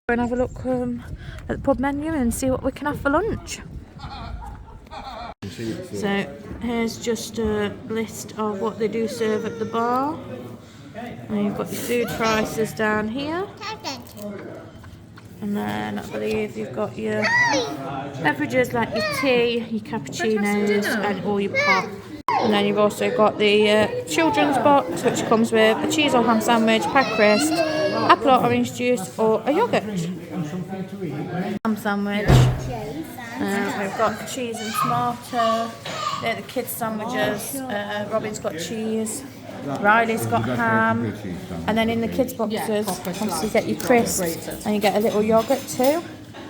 And have a look at the pub menu and see what we can have for lunch. So here's just a list of what they do serve at the bar. And you've got your food prices down here. And then I believe you've got your beverages like your tea, your cappuccinos and all your pop. And then you've also got the children's box, which comes with a cheese or ham sandwich, pack crisp, apple or orange juice or a yoghurt. Ham sandwich. We've got cheese and tomato. They're the kids' sandwiches. Robin's got cheese. Riley's got ham. And then in the kids' boxes, obviously you get your crisps and you get a little yoghurt too.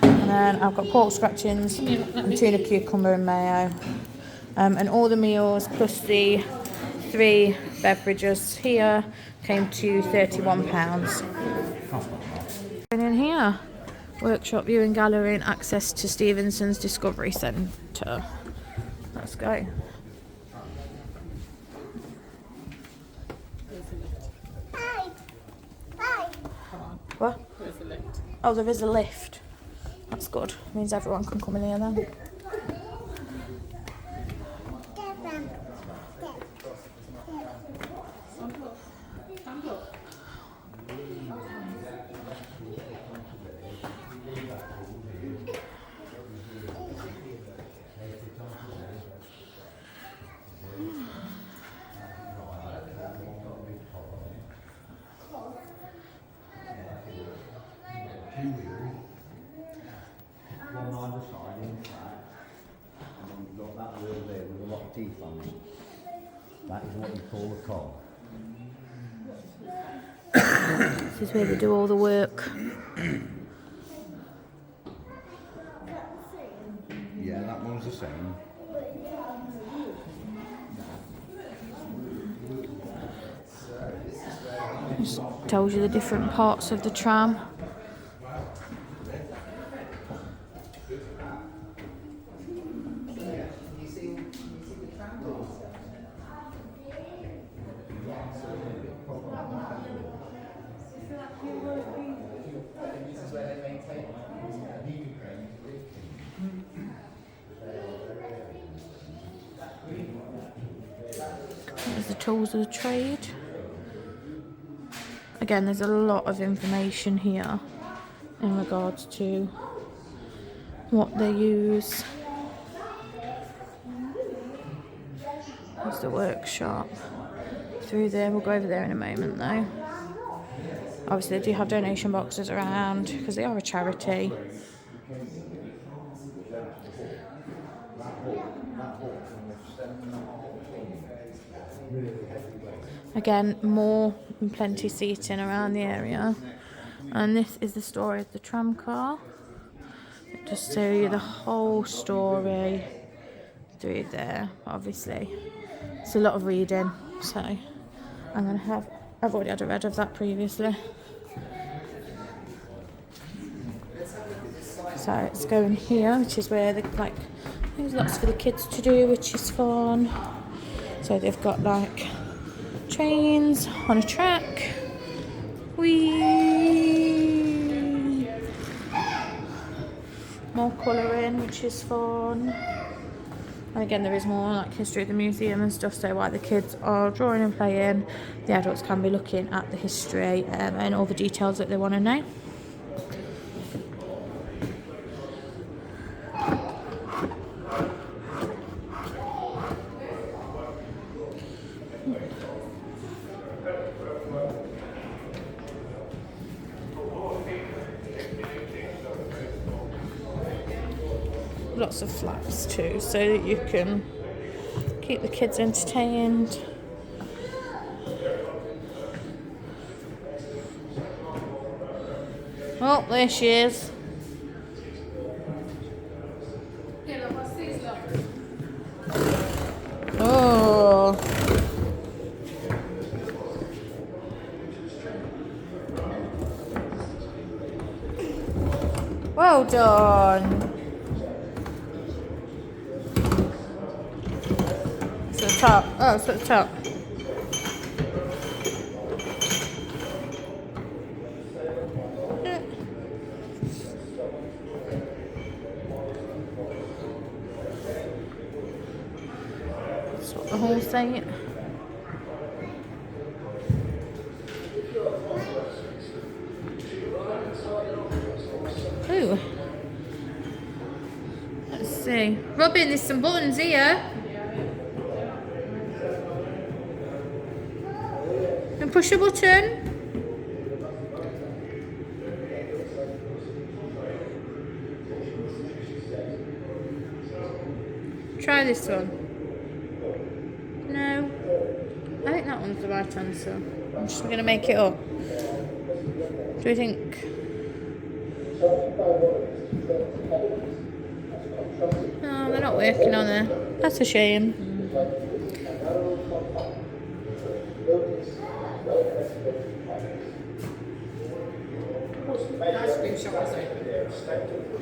And then I've got pork scratchings and tuna, cucumber and mayo. And all the meals plus the 3 beverages here came to £31. And in here, workshop, viewing gallery and access to Stevenson's Discovery Centre. Let's go. What? Oh, there is a lift. That's good. Means everyone can come in here then. That is what you call a car. This is where they do all the work. Yeah, that one's the same. Just tells you the different parts of the tram. There's the tools of the trade. Again, there's a lot of information here in regards to what they use. There's the workshop through there. We'll go over there in a moment though. Obviously they do have donation boxes around because they are a charity. Again, more and plenty seating around the area. And this is the story of the tram car. Just show you the whole story through there. Obviously, it's a lot of reading, so I'm gonna have. I've already had a read of that previously. So it's going here, which is where there's lots for the kids to do, which is fun. So they've got like trains on a track. Whee! More colouring, which is fun. And again, there is more like history of the museum and stuff, so while the kids are drawing and playing, the adults can be looking at the history and all the details that they want to know. Lots of flaps too, so that you can keep the kids entertained. Oh, there she is. Oh. Well done. The top. Oh, it's at the top. That's what the hall's saying. Ooh. Let's see. Robin, there's some buttons here. And push a button. Try this one. No. I think that one's the right answer. I'm just going to make it up. Do you think? Oh, they're not working on there. That's a shame.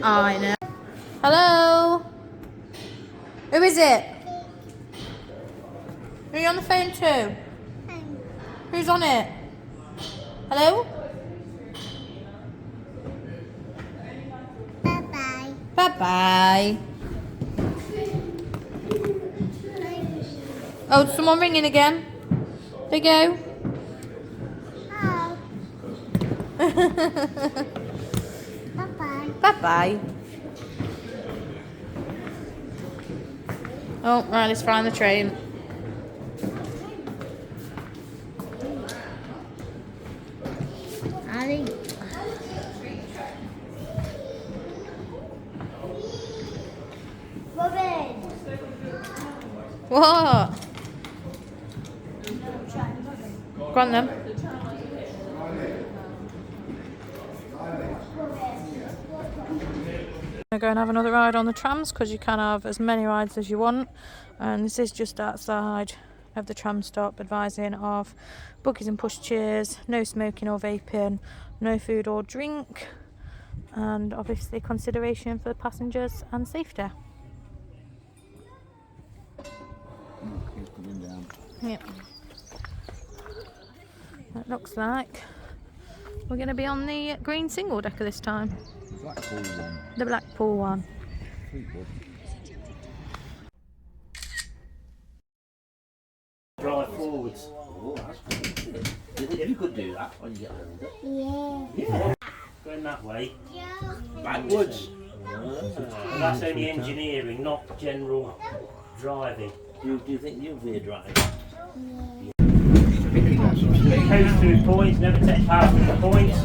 Oh, I know. Hello? Who is it? Are you on the phone too? Who's on it? Hello? Bye-bye. Bye-bye. Oh, someone ringing again. There you go. Oh. Bye-bye. Bye-bye. Oh, right, let's find the train. Ali. Robin. What? Go on then. I'm going to go and have another ride on the trams because you can have as many rides as you want, and this is just outside of the tram stop, advising of buggies and push chairs, no smoking or vaping, no food or drink, and obviously consideration for the passengers and safety. He's coming down. Yep. It looks like we're going to be on the green single decker this time. Blackpool one. The Blackpool one. Fleetwood. Drive forwards. Oh, that's good. Do you think you could do that when you get older? Yeah. Going that way. Backwards. And that's only engineering, not general driving. Do you think you'll be a driver? It goes through points, never take power from the points.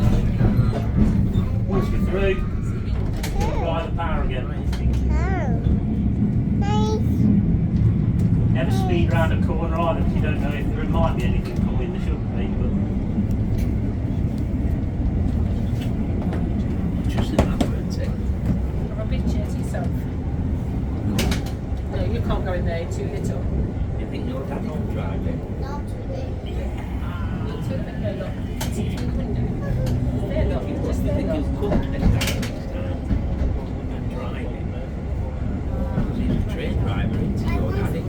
Once you're through, apply the power again. Never speed round a corner either, because you don't know if there might be anything coming, there shouldn't be. But Just in that word, take. Or a big chair to yourself. No, you can't go in there, you're too little. You think your dad will drive it? Not today. You're too little. No, look. See through the window. There, look. You Just there, think look. you'll cook next time and drive it? He's a train driver, isn't he, your daddy?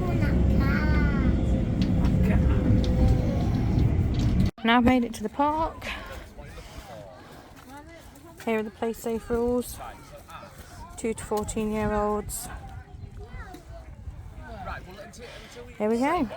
Now I've made it to the park. Here are the play safe rules. 2 to 14-year-olds. Here we go.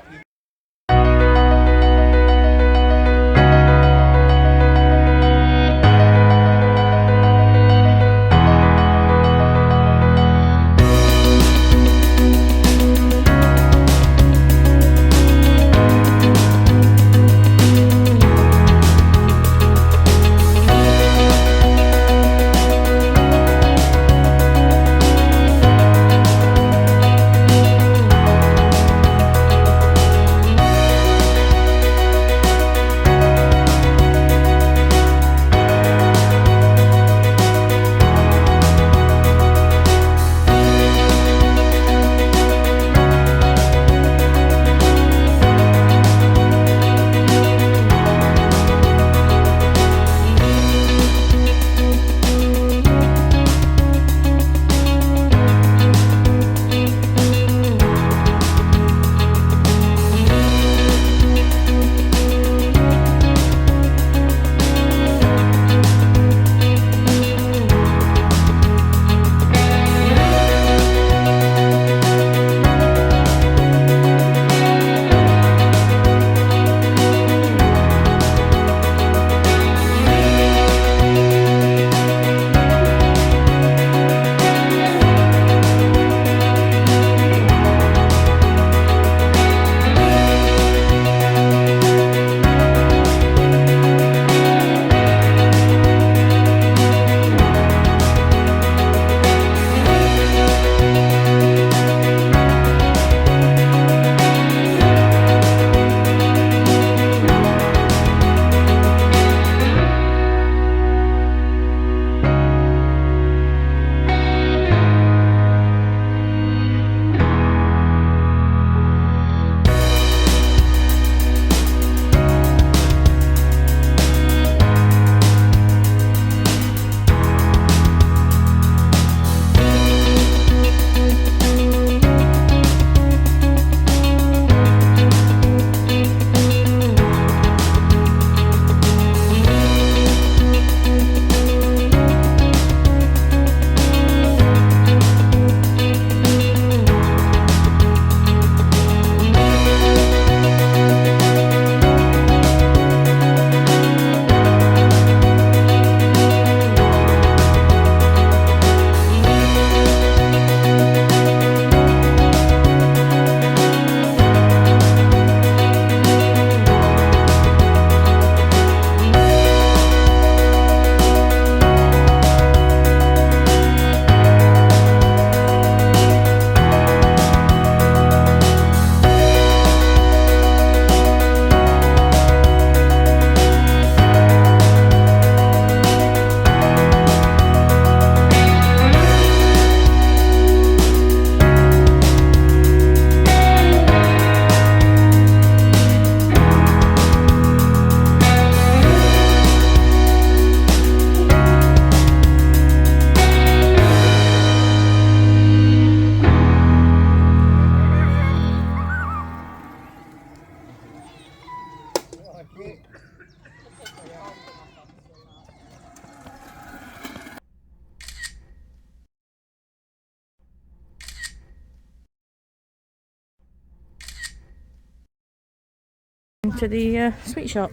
Into the sweet shop.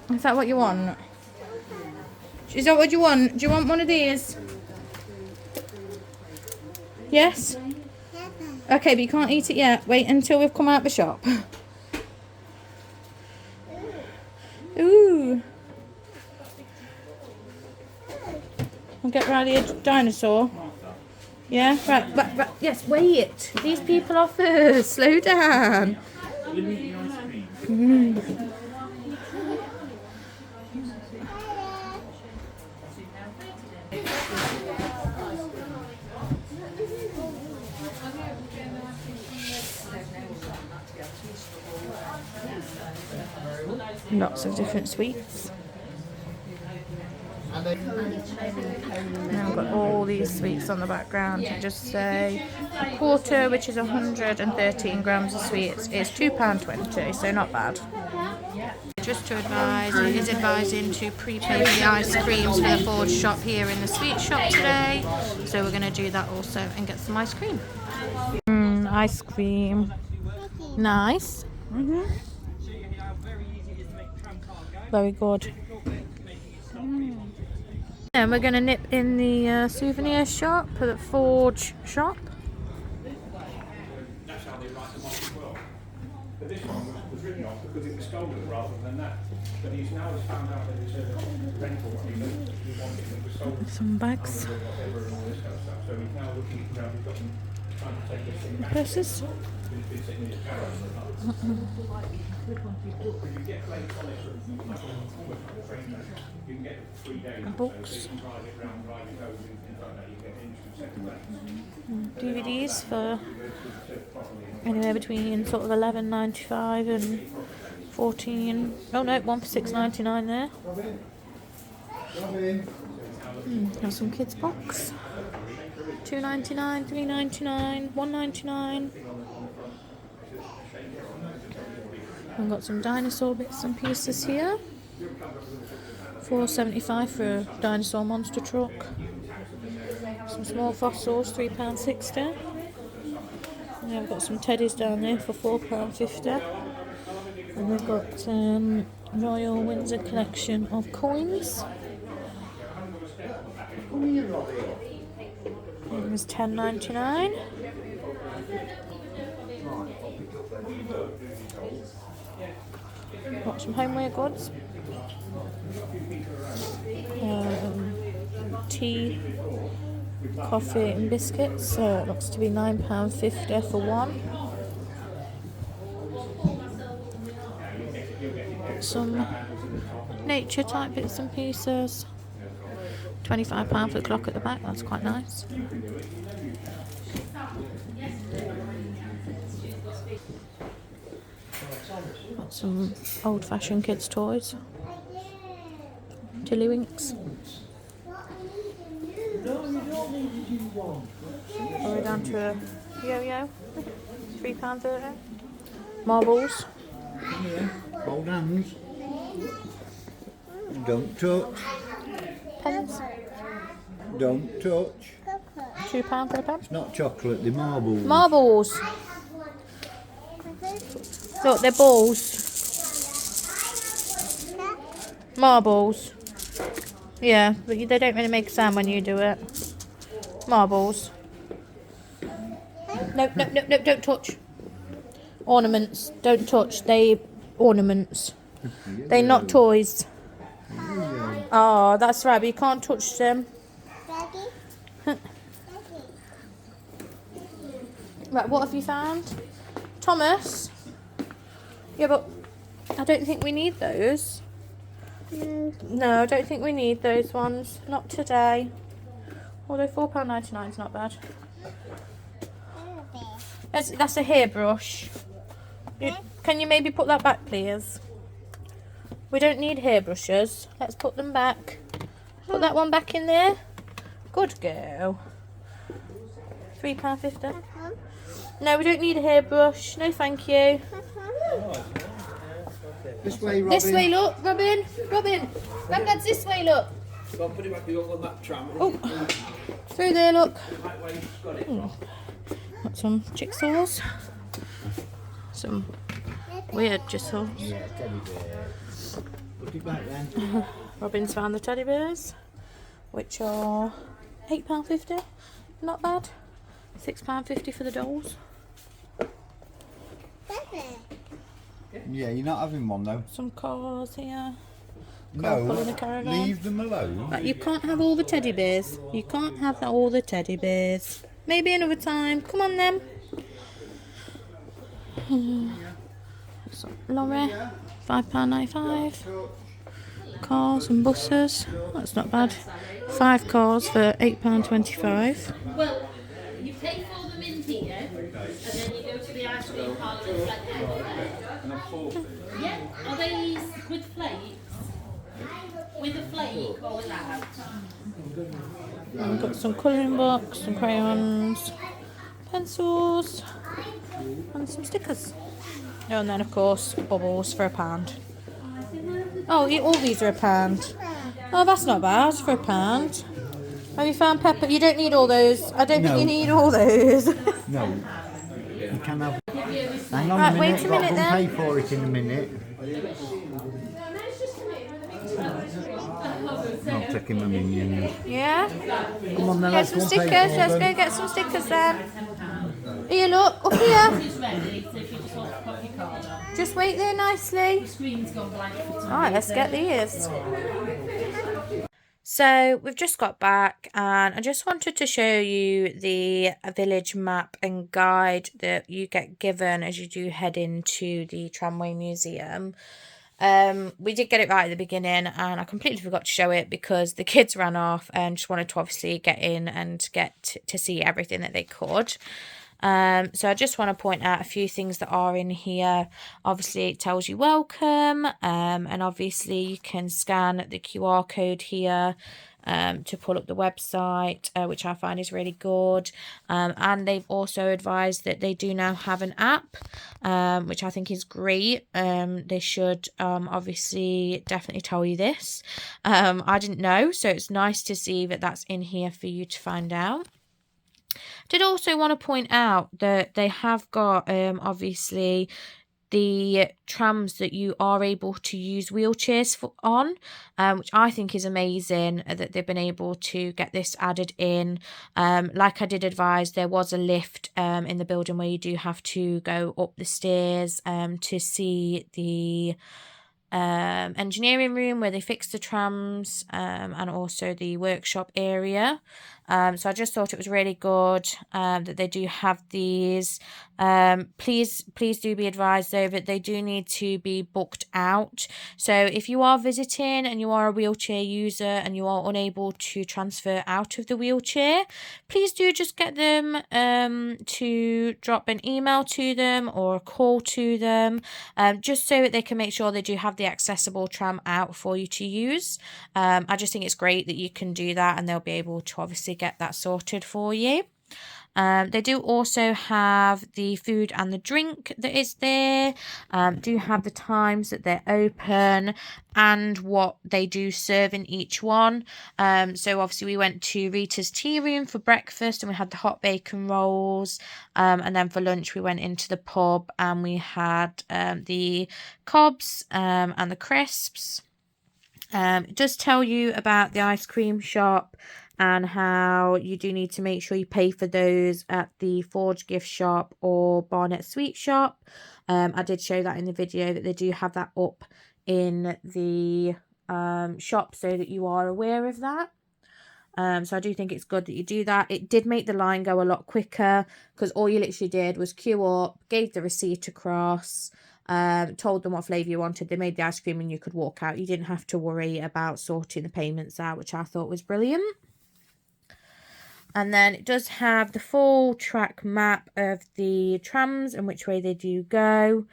Is that what you want? Is that what you want? Do you want one of these? Yes? Okay, but you can't eat it yet. Wait until we've come out the shop. Ooh. I'll get Riley a dinosaur. Yeah? Right. Yes, wait. These people are first. Slow down. Lots of different sweets. Now I've got all these sweets on the background to just say a quarter, which is 113 grams of sweets, is £2.20, so not bad. Just to advise, it is advising to prepay for the ice creams for the Ford shop here in the sweet shop today, so we're going to do that also and get some ice cream. Ice cream. Nice. Very good. And we're going to nip in the souvenir shop, the Ford shop. That's how they write them off as well. But this one was written off because it was stolen rather than that. But he's now found out that it's a rental agreement. He wanted it was stolen. Some bags. Whatever and all this kind of stuff. So he's now looking around. He's got them trying to take this thing back. Purses. Been sitting in his garage for a month. If you get plates on it, you can get 3 days. Books. So you can drive it round, drive it over, and things like that. You get instant second DVDs for anywhere between sort of $11.95 and $14. Oh no, one for $6.99 there. Got some kids box. $2.99, $3.99, $1.99. I've got some dinosaur bits and pieces here. $4.75 for a dinosaur monster truck. Some small fossils, £3.60. And I've got some teddies down there for £4.50. And we've got Royal Windsor collection of coins. It was $10.99. Got some homeware goods. Tea, coffee and biscuits. It looks to be £9.50 for one. Some nature type bits and pieces. £25 for the clock at the back, that's quite nice. Got some old fashioned kids' toys. Tiddlywinks. We're down to a yo-yo, £3.30. Marbles. Hold hands. Don't touch. Pens. Don't touch. £2 for a pen. It's not chocolate, they're marbles. Marbles. Look, they're balls. Marbles. Yeah, but they don't really make a sound when you do it. Marbles. No, don't touch. Ornaments. Don't touch. They ornaments. They're not toys. Oh, that's right, but you can't touch them. Right, what have you found? Thomas? Yeah, but I don't think we need those. No, I don't think we need those ones. Not today. Although £4.99 is not bad. That's a hairbrush. Can you maybe put that back, please? We don't need hairbrushes. Let's put them back. Put that one back in there. Good girl. £3.50. No, we don't need a hairbrush. No, thank you. This way, Robin. This way, look, Robin. Robin. Granddad's this way, look. Go on, put it back, you on that tram. Oh, through there, look. Got some jigsaws. Some weird jigsaws. Yeah, teddy bear. Put it back then. Robin's found the teddy bears, which are £8.50. Not bad. £6.50 for the dolls. Yeah, you're not having one though. Some cars here. No, pulling a caravan. leave them alone. But you can't have all the teddy bears. You can't have all the teddy bears. Maybe another time. Come on then. So, lorry, £5.95. Cars and buses. That's not bad. 5 cars for £8.25. Well, you pay for them in here, and then you go to the ice cream parlour and collect them. Yeah, are they with flakes? With a flake or without? And we've got some colouring books, some crayons, pencils, and some stickers. Oh, and then of course bubbles for £1. Oh, all these are £1. Oh, that's not bad for £1. Have you found pepper? You don't need all those. I don't think you need all those. No. You can have. Hang on Right, a minute. wait a minute I'll then. pay for it in a minute. I'll take him a minion. Yeah? Come on then, Get let's some go and pay stickers. for Let's them. go get some stickers then. Here, look. Up here. It's ready, so if you just want to put your card on. Just wait there nicely. The screen's gone blank for some Alright, let's get reason. these. So we've just got back and I just wanted to show you the village map and guide that you get given as you do head into the Tramway Museum. We did get it right at the beginning and I completely forgot to show it because the kids ran off and just wanted to obviously get in and get to see everything that they could. So I just want to point out a few things that are in here. Obviously it tells you welcome, and obviously you can scan the QR code here to pull up the website, which I find is really good. And they've also advised that they do now have an app, which I think is great. They should obviously definitely tell you this. I didn't know, so it's nice to see that that's in here for you to find out. Did also want to point out that they have got obviously the trams that you are able to use wheelchairs on, which I think is amazing that they've been able to get this added in. Like I did advise, there was a lift in the building where you do have to go up the stairs to see the engineering room where they fix the trams, and also the workshop area. So I just thought it was really good that they do have these. Please do be advised though that they do need to be booked out. So if you are visiting and you are a wheelchair user and you are unable to transfer out of the wheelchair, please do just get them to drop an email to them or a call to them, just so that they can make sure they do have the accessible tram out for you to use. I just think it's great that you can do that and they'll be able to obviously get that sorted for you. They do also have the food and the drink that is there, do have the times that they're open and what they do serve in each one. So obviously we went to Rita's Tea Room for breakfast and we had the hot bacon rolls, and then for lunch we went into the pub and we had the cobs and the crisps. It does tell you about the ice cream shop and how you do need to make sure you pay for those at the Forge gift shop or Barnet Sweet Shop. I did show that in the video that they do have that up in the shop so that you are aware of that. So I do think it's good that you do that. It did make the line go a lot quicker because all you literally did was queue up, gave the receipt across, told them what flavour you wanted, they made the ice cream and you could walk out. You didn't have to worry about sorting the payments out, which I thought was brilliant. And then it does have the full track map of the trams and which way they do go.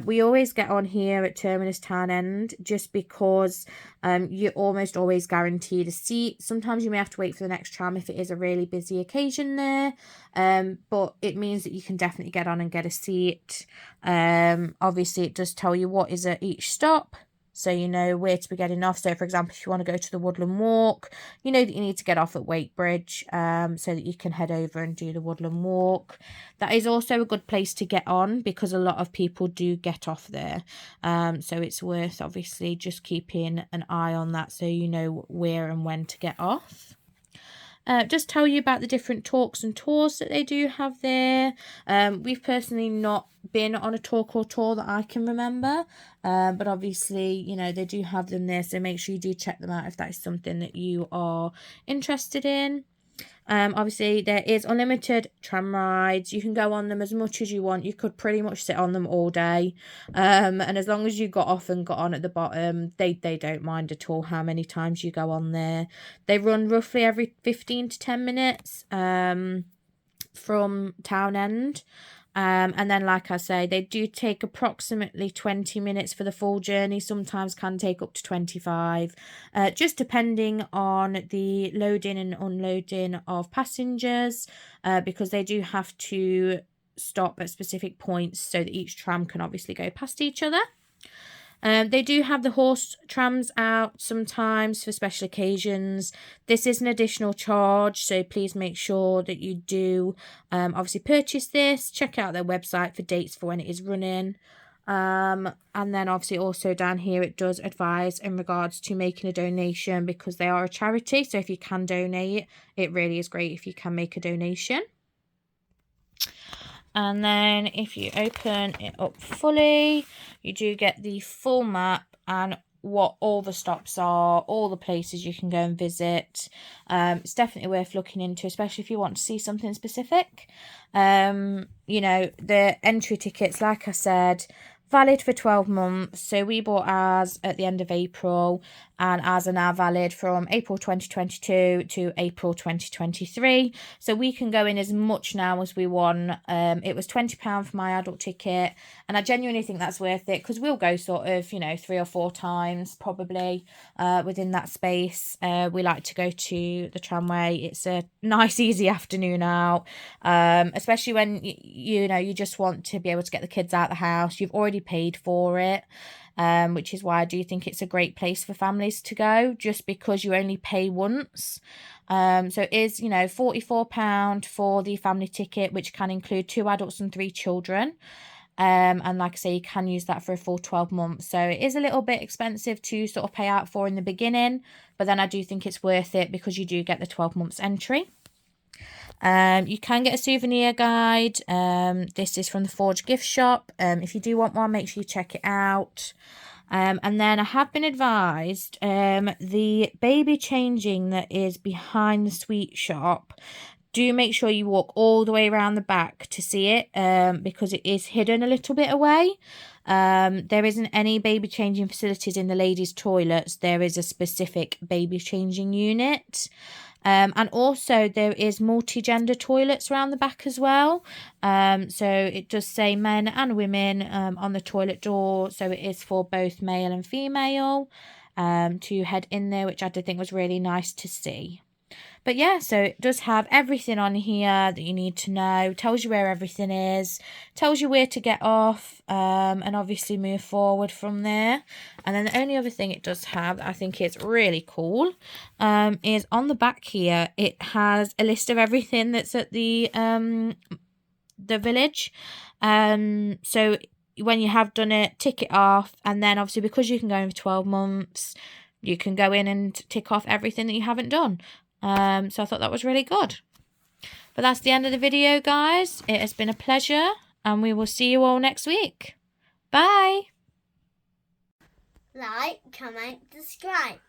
We always get on here at Terminus Town End just because you're almost always guaranteed a seat. Sometimes you may have to wait for the next tram if it is a really busy occasion there, but it means that you can definitely get on and get a seat. Obviously it does tell you what is at each stop, so you know where to be getting off. So for example, if you want to go to the Woodland Walk, you know that you need to get off at Wakebridge, so that you can head over and do the Woodland Walk. That is also a good place to get on because a lot of people do get off there. So it's worth obviously just keeping an eye on that so you know where and when to get off. Just tell you about the different talks and tours that they do have there. We've personally not been on a talk or tour that I can remember, but obviously, you know, they do have them there, so make sure you do check them out if that is something that you are interested in. Obviously there is unlimited tram rides. You can go on them as much as you want. You could pretty much sit on them all day, and as long as you got off and got on at the bottom, they don't mind at all how many times you go on there. They run roughly every 15 to 10 minutes from Town End. And then, like I say, they do take approximately 20 minutes for the full journey. Sometimes can take up to 25, just depending on the loading and unloading of passengers, because they do have to stop at specific points so that each tram can obviously go past each other. They do have the horse trams out sometimes for special occasions. This is an additional charge, so please make sure that you do obviously purchase this. Check out their website for dates for when it is running. And then obviously also down here it does advise in regards to making a donation because they are a charity. So if you can donate, it really is great if you can make a donation. And then if you open it up fully, you do get the full map and what all the stops are, all the places you can go and visit. It's definitely worth looking into, especially if you want to see something specific. You know, the entry tickets, like I said, valid for 12 months. So we bought ours at the end of April, and ours are now valid from April 2022 to April 2023. So we can go in as much now as we want. It was £20 for my adult ticket, and I genuinely think that's worth it because we'll go sort of, you know, 3 or 4 times probably within that space. We like to go to the Tramway. It's a nice easy afternoon out, especially when you know you just want to be able to get the kids out of the house. You've already paid for it, which is why I do think it's a great place for families to go, just because you only pay once. So it is, you know, £44 for the family ticket, which can include 2 adults and 3 children. And like I say, you can use that for a full 12 months. So it is a little bit expensive to sort of pay out for in the beginning, but then I do think it's worth it because you do get the 12 months entry. You can get a souvenir guide. This is from the Forge gift shop. If you do want one, make sure you check it out. And then I have been advised the baby changing that is behind the sweet shop, do make sure you walk all the way around the back to see it, because it is hidden a little bit away. There isn't any baby changing facilities in the ladies' toilets. There is a specific baby changing unit. And also there is multi-gender toilets around the back as well. So it does say men and women on the toilet door. So it is for both male and female to head in there, which I did think was really nice to see. But yeah, so it does have everything on here that you need to know. Tells you where everything is. Tells you where to get off. And obviously move forward from there. And then the only other thing it does have that I think is really cool is on the back here. It has a list of everything that's at the village. So when you have done it, tick it off. And then obviously because you can go in for 12 months, you can go in and tick off everything that you haven't done. So I thought that was really good. But that's the end of the video, guys. It has been a pleasure, and we will see you all next week. Bye. Like, comment, subscribe.